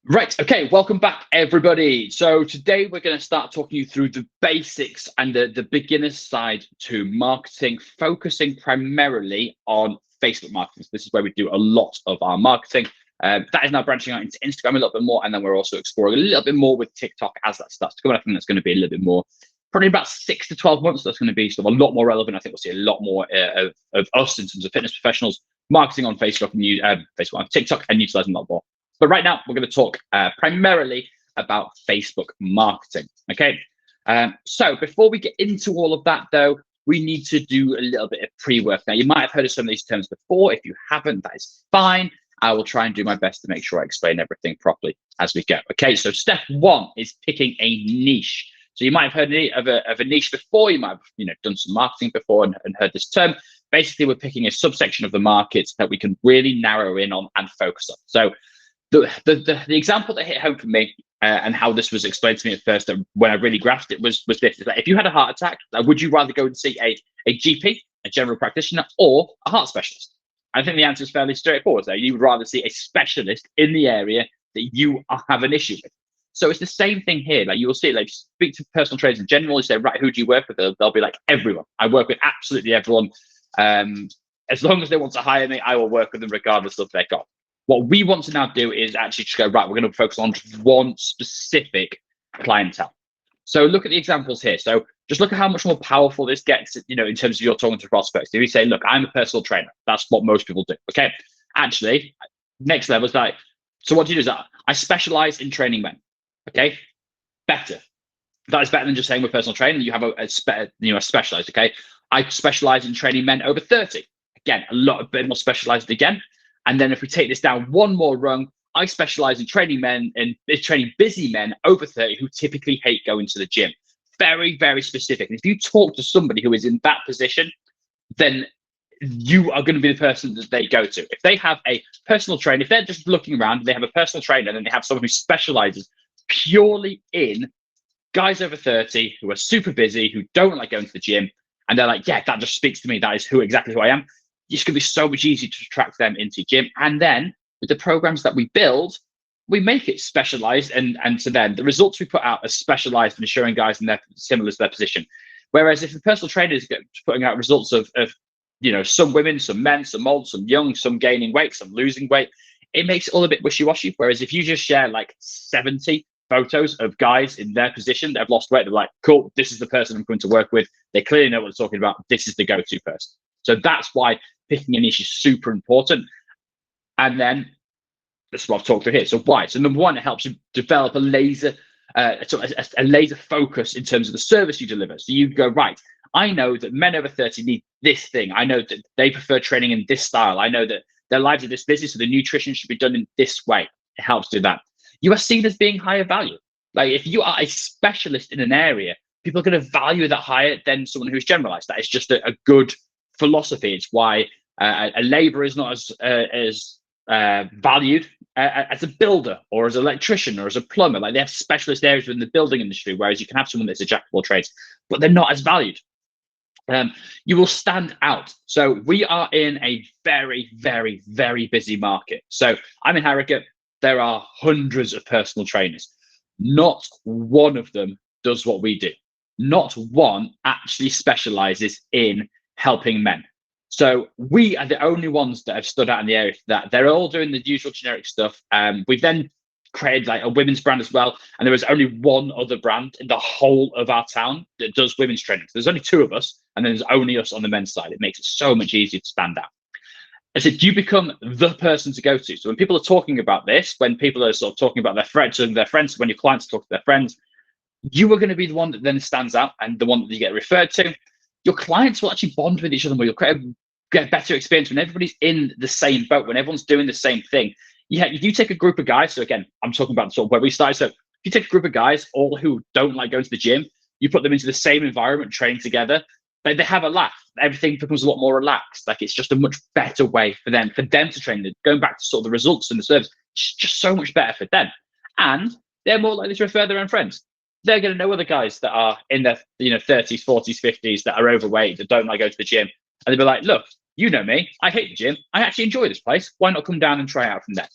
Right. Okay. Welcome back, everybody. So today we're going to start talking you through the basics and the beginner side to marketing, focusing primarily on Facebook marketing. So this is where we do a lot of our marketing. That is now branching out into Instagram a little bit more, and then we're also exploring a little bit more with TikTok as that starts to come. I think that's going to be a little bit more, probably about 6 to 12 months. That's going to be sort of a lot more relevant. I think we'll see a lot more of us in terms of fitness professionals marketing on Facebook and Facebook on TikTok and utilizing a lot more. But right now, we're going to talk primarily about Facebook marketing. Okay. So before we get into all of that, though, we need to do a little bit of pre-work. Now, you might have heard of some of these terms before. If you haven't, that is fine. I will try and do my best to make sure I explain everything properly as we go. Okay. So step one is picking a niche. So you might have heard of a niche before. You might have done some marketing before and heard this term. Basically, we're picking a subsection of the market that we can really narrow in on and focus on. So the example that hit home for me and how this was explained to me at first, when I really grasped it, was this: is that if you had a heart attack, would you rather go and see a GP, a general practitioner, or a heart specialist? I think the answer is fairly straightforward. There, you would rather see a specialist in the area that you have an issue with. So it's the same thing here. Like you will see, like speak to personal trainers in general. You say, right, who do you work with? They'll be like, everyone. I work with absolutely everyone. As long as they want to hire me, I will work with them regardless of their goal. What we want to now do is actually just go, right, we're going to focus on one specific clientele. So look at the examples here. So just look at how much more powerful this gets, in terms of you're talking to prospects. If you say, look, I'm a personal trainer, that's what most people do. Okay. Actually, next level is like, so what do you do is that I specialize in training men. Okay. Better. That is better than just saying we're personal trainer. You have a specialized. Okay. I specialize in training men over 30. Again, a bit more specialized again. And then if we take this down one more rung, I specialize in training men and training busy men over 30 who typically hate going to the gym. Very, very specific. And if you talk to somebody who is in that position, then you are going to be the person that they go to. If they have a personal trainer, if they're just looking around, they have a personal trainer, and then they have someone who specializes purely in guys over 30 who are super busy, who don't like going to the gym, and they're like, yeah, that just speaks to me. That is exactly who I am. It's going to be so much easier to attract them into gym. And then with the programs that we build, we make it specialized, and to them, the results we put out are specialized and showing guys in their similar to their position. Whereas if the personal trainer is putting out results of some women, some men, some old, some young, some gaining weight, some losing weight, it makes it all a bit wishy-washy. Whereas if you just share like 70 photos of guys in their position that have lost weight, they're like, cool, this is the person I'm going to work with. They clearly know what they're talking about. This is the go-to person. So that's why picking a niche is super important. And then this is what I've talked through here. So why? So number one, it helps you develop a laser focus in terms of the service you deliver. So you go, right, I know that men over 30 need this thing. I know that they prefer training in this style. I know that their lives are this busy, so the nutrition should be done in this way. It helps do that. You are seen as being higher value. Like if you are a specialist in an area, people are going to value that higher than someone who's generalized. That is just a good philosophy. It's why a labourer is not as valued as a builder or as an electrician or as a plumber. Like they have specialist areas within the building industry, whereas you can have someone that's a jack of all trades, but they're not as valued. You will stand out. So we are in a very, very, very busy market. So I'm in Harrogate. There are hundreds of personal trainers. Not one of them does what we do. Not one actually specializes in helping men. So we are the only ones that have stood out in the area for that. They're all doing the usual generic stuff. We've then created like a women's brand as well. And there is only one other brand in the whole of our town that does women's training. So there's only two of us, and then there's only us on the men's side. It makes it so much easier to stand out. I said, you become the person to go to. So when people are talking about this, when people are sort of talking about their friends, when your clients talk to their friends, you are going to be the one that then stands out and the one that you get referred to. Your clients will actually bond with each other more. You'll get a better experience when everybody's in the same boat, when everyone's doing the same thing. Yeah, you take a group of guys. So again, I'm talking about sort of where we started. So if you take a group of guys, all who don't like going to the gym, you put them into the same environment, train together, they have a laugh. Everything becomes a lot more relaxed. Like it's just a much better way for them to train. Going back to sort of the results and the service, it's just so much better for them. And they're more likely to refer their own friends. They're going to know other guys that are in their 30s, 40s, 50s that are overweight, that don't like going to the gym. And they'll be like, look, you know me, I hate the gym. I actually enjoy this place. Why not come down and try out from there?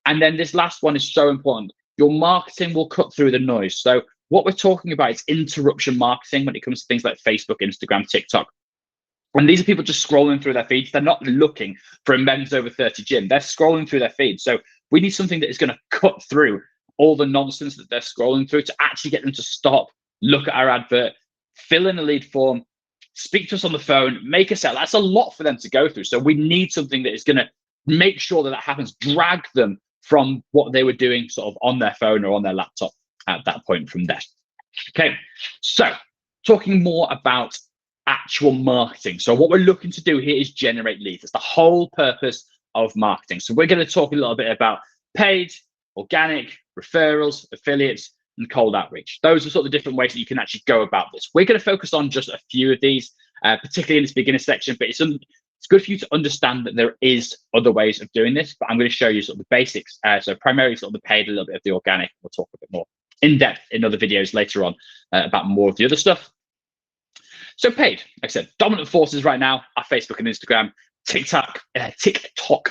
And then this last one is so important. Your marketing will cut through the noise. So what we're talking about is interruption marketing when it comes to things like Facebook, Instagram, TikTok. And these are people just scrolling through their feeds. They're not looking for a men's over 30 gym. They're scrolling through their feeds. So we need something that is going to cut through all the nonsense that they're scrolling through to actually get them to stop, look at our advert, fill in a lead form, speak to us on the phone, make a sale. That's a lot for them to go through. So we need something that is going to make sure that that happens, drag them from what they were doing sort of on their phone or on their laptop at that point from there. Okay, so talking more about actual marketing. So what we're looking to do here is generate leads. It's the whole purpose of marketing. So we're going to talk a little bit about paid, organic, referrals, affiliates, and cold outreach. Those are sort of the different ways that you can actually go about this. We're going to focus on just a few of these, particularly in this beginner section, but it's good for you to understand that there is other ways of doing this, but I'm going to show you sort of the basics. So primarily sort of the paid, a little bit of the organic. We'll talk a bit more in depth in other videos later on about more of the other stuff. So paid, like I said, dominant forces right now are Facebook and Instagram. TikTok,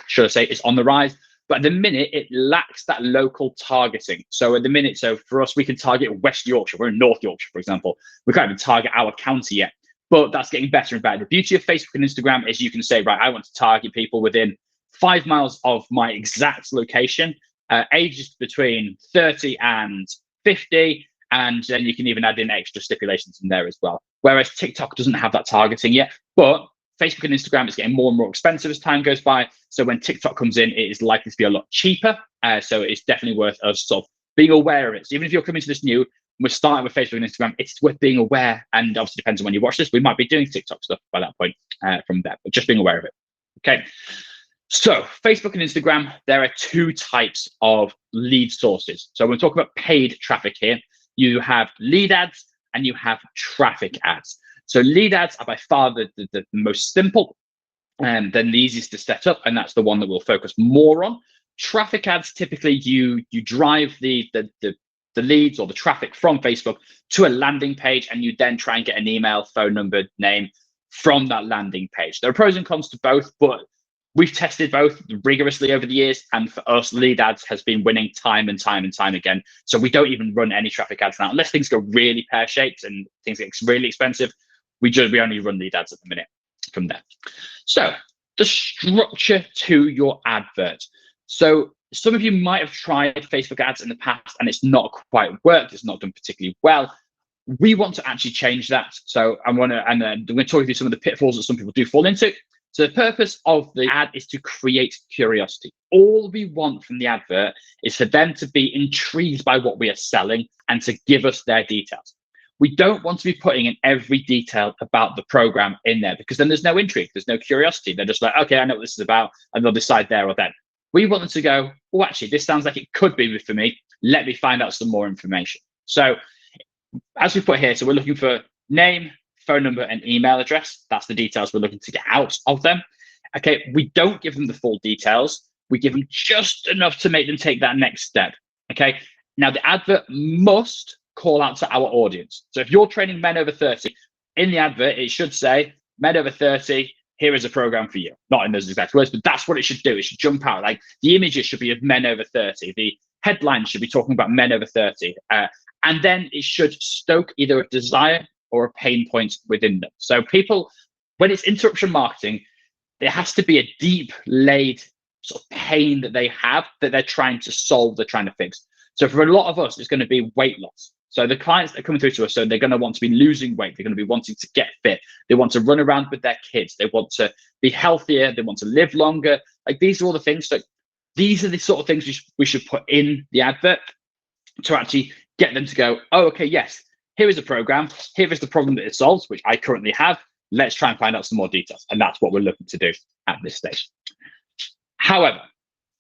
should I say, is on the rise. But at the minute, it lacks that local targeting. So at the minute, so for us, we can target West Yorkshire. We're in North Yorkshire, for example. We can't even target our county yet, but that's getting better and better. The beauty of Facebook and Instagram is you can say, right, I want to target people within 5 miles of my exact location, ages between 30 and 50, and then you can even add in extra stipulations in there as well. Whereas TikTok doesn't have that targeting yet, but Facebook and Instagram is getting more and more expensive as time goes by. So when TikTok comes in, it is likely to be a lot cheaper. So it's definitely worth us sort of being aware of it. So even if you're coming to this new, we're starting with Facebook and Instagram, it's worth being aware. And obviously depends on when you watch this. We might be doing TikTok stuff by that point from there, but just being aware of it. Okay. So Facebook and Instagram, there are 2 types of lead sources. So when we talk about paid traffic here, you have lead ads and you have traffic ads. So lead ads are by far the most simple and then the easiest to set up, and that's the one that we'll focus more on. Traffic ads, typically you drive the leads or the traffic from Facebook to a landing page, and you then try and get an email, phone number, name from that landing page. There are pros and cons to both, but we've tested both rigorously over the years, and for us, lead ads has been winning time and time and time again. So we don't even run any traffic ads now, unless things go really pear-shaped and things get really expensive. We only run lead ads at the minute from there. So the structure to your advert. So some of you might have tried Facebook ads in the past and it's not quite worked. It's not done particularly well. We want to actually change that. So I'm going to talk you through some of the pitfalls that some people do fall into. So the purpose of the ad is to create curiosity. All we want from the advert is for them to be intrigued by what we are selling and to give us their details. We don't want to be putting in every detail about the program in there, because then there's no intrigue, there's no curiosity. They're just like, okay, I know what this is about, and they'll decide there or then. We want them to go, oh, actually, this sounds like it could be for me. Let me find out some more information. So as we put here, so we're looking for name, phone number, and email address. That's the details we're looking to get out of them. Okay, we don't give them the full details. We give them just enough to make them take that next step. Okay, now the advert must call out to our audience. So if you're training men over 30, in the advert, it should say, men over 30, here is a program for you. Not in those exact words, but that's what it should do. It should jump out. Like the images should be of men over 30. The headline should be talking about men over 30. And then it should stoke either a desire or a pain point within them. So people, when it's interruption marketing, there has to be a deep laid sort of pain that they have that they're trying to solve, they're trying to fix. So for a lot of us, it's going to be weight loss. So the clients that are coming through to us, so they're going to want to be losing weight. They're going to be wanting to get fit. They want to run around with their kids. They want to be healthier. They want to live longer. Like these are all the things. So these are the sort of things we should put in the advert to actually get them to go, oh, okay, yes, here is a program. Here is the problem that it solves, which I currently have. Let's try and find out some more details. And that's what we're looking to do at this stage. However,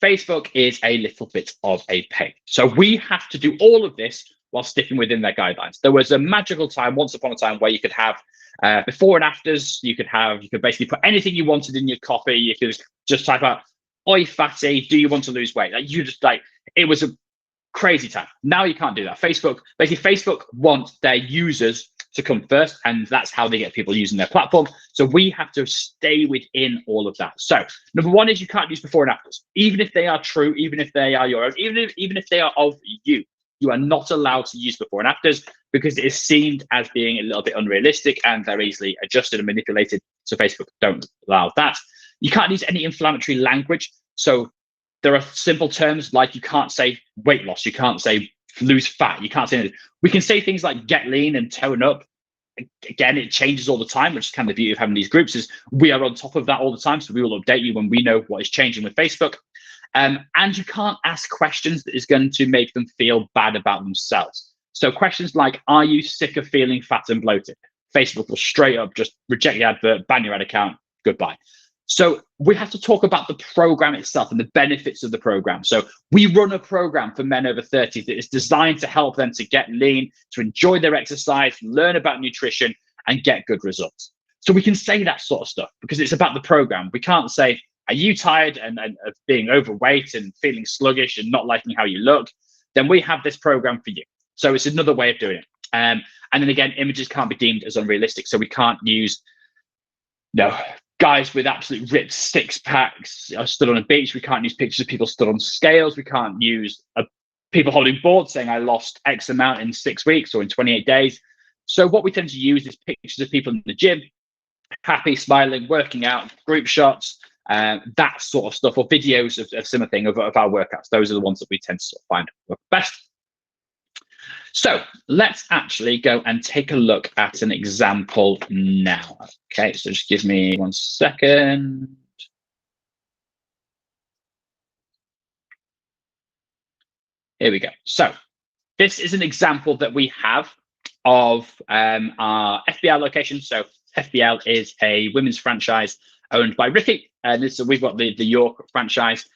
Facebook is a little bit of a pain. So we have to do all of this while sticking within their guidelines. There was a magical time, once upon a time, where you could have before and afters. You could basically put anything you wanted in your copy. You could just type out, "Oi, fatty, do you want to lose weight?" It was a crazy time. Now you can't do that. Facebook want their users to come first, and that's how they get people using their platform. So we have to stay within all of that. So number one is you can't use before and afters, even if they are true, even if they are your own, even if they are of you. You are not allowed to use before and afters because it is seen as being a little bit unrealistic and they're easily adjusted and manipulated. So Facebook don't allow that. You can't use any inflammatory language. So there are simple terms like you can't say weight loss, you can't say lose fat, you can't say anything. We can say things like get lean and tone up. Again, it changes all the time, which is kind of the beauty of having these groups is we are on top of that all the time. So we will update you when we know what is changing with Facebook. And you can't ask questions that is going to make them feel bad about themselves. So questions like, are you sick of feeling fat and bloated? Facebook will straight up just reject the advert, ban your ad account, goodbye. So we have to talk about the program itself and the benefits of the program. So we run a program for men over 30 that is designed to help them to get lean, to enjoy their exercise, learn about nutrition, and get good results. So we can say that sort of stuff because it's about the program. We can't say, are you tired and of being overweight and feeling sluggish and not liking how you look? Then we have this program for you. So it's another way of doing it. And then again, images can't be deemed as unrealistic. So we can't use, guys with absolute ripped six packs stood on a beach. We can't use pictures of people stood on scales. We can't use people holding boards saying I lost X amount in 6 weeks or in 28 days. So what we tend to use is pictures of people in the gym, happy, smiling, working out, group shots, that sort of stuff, or videos of similar thing of our workouts. Those are the ones that we tend to sort of find work best. So let's actually go and take a look at an example now. Okay, so just give me 1 second. Here we go. So this is an example that we have of our FBL location. So FBL is a women's franchise owned by Ricky, and we've got the York franchise.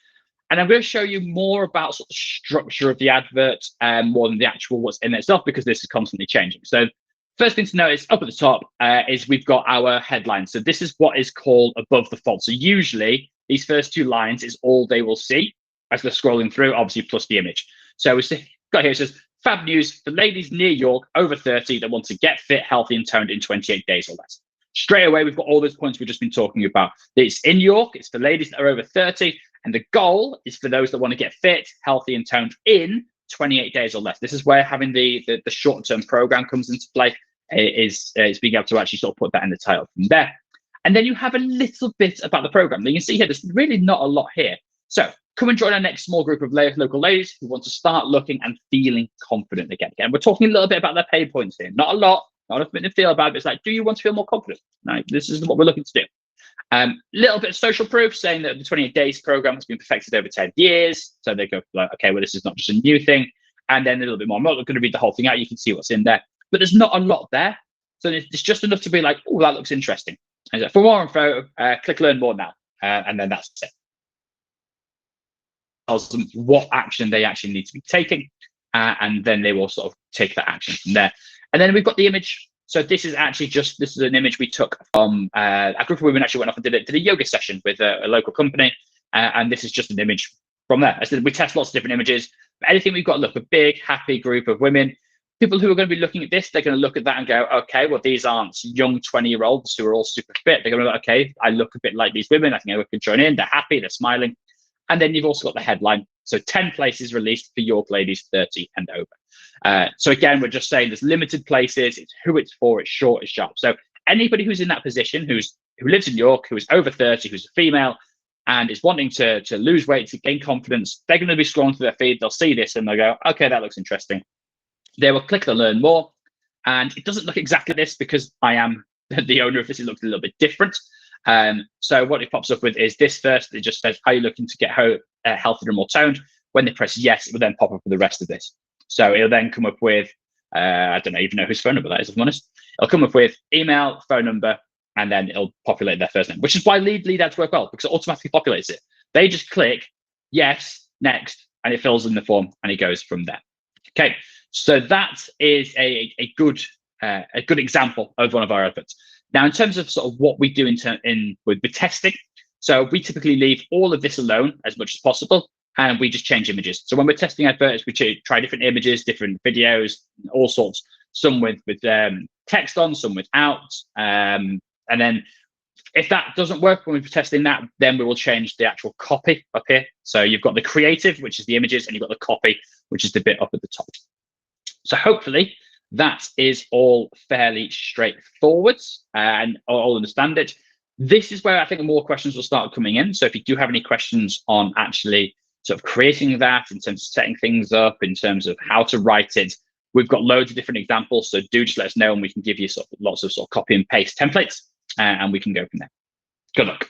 And I'm going to show you more about sort of the structure of the advert more than the actual what's in itself, because this is constantly changing. So first thing to notice up at the top is we've got our headline. So this is what is called above the fold. So usually these first 2 lines is all they will see as they're scrolling through, obviously plus the image. So we've got here, it says, fab news for ladies near York over 30 that want to get fit, healthy and toned in 28 days or less. Straight away, we've got all those points we've just been talking about. It's in York, it's for ladies that are over 30, and the goal is for those that want to get fit, healthy, and toned in 28 days or less. This is where having the short-term program comes into play, is being able to actually sort of put that in the title from there. And then you have a little bit about the program. Now you can see here, there's really not a lot here. So come and join our next small group of local ladies who want to start looking and feeling confident again. Again, we're talking a little bit about their pain points here. Not a lot, not enough to feel about it. It's like, do you want to feel more confident? No, this is what we're looking to do. Little bit of social proof saying that the 28 days program has been perfected over 10 years. So they go like, okay, well, this is not just a new thing. And then a little bit more. I'm not going to read the whole thing out. You can see what's in there, but there's not a lot there. So it's just enough to be like, oh, that looks interesting. And so for more info, click learn more now. And then that's it. Tells them what action they actually need to be taking. And then they will sort of take that action from there. And then we've got the image. So this is an image we took from a group of women actually went off and did a yoga session with a local company. And this is just an image from there. I said we test lots of different images. But anything we've got, look, a big, happy group of women. People who are going to be looking at this, they're going to look at that and go, okay, well, these aren't young 20-year-olds who are all super fit. They're going to go, okay, I look a bit like these women. I think I can join in. They're happy, they're smiling. And then you've also got the headline. So 10 places released for York ladies 30 and over. So again, we're just saying there's limited places. It's who it's for. It's short, it's sharp. So anybody who's in that position, who lives in York, who is over 30, who's a female, and is wanting to lose weight, to gain confidence, they're going to be scrolling through their feed. They'll see this and they'll go, okay, that looks interesting. They will click the learn more. And it doesn't look exactly this because I am the owner of this. It looks a little bit different. So what it pops up with is this first. It just says, are you looking to get healthier and more toned? When they press yes, it will then pop up with the rest of this. So it'll then come up with, I don't even know whose phone number that is, if I'm honest. It'll come up with email, phone number, and then it'll populate their first name, which is why lead ads work well, because it automatically populates it. They just click yes, next, and it fills in the form and it goes from there. Okay, so that is a good example of one of our adverts. Now, in terms of sort of what we do with testing, so we typically leave all of this alone as much as possible, and we just change images. So when we're testing adverts, we try different images, different videos, all sorts. Some with text on, some without. And then if that doesn't work when we're testing that, then we will change the actual copy up here. So you've got the creative, which is the images, and you've got the copy, which is the bit up at the top. So hopefully that is all fairly straightforward and all understand it. This is where I think more questions will start coming in. So if you do have any questions on actually sort of creating that, in terms of setting things up, in terms of how to write it, we've got loads of different examples. So do just let us know, and we can give you lots of copy and paste templates, and we can go from there. Good luck.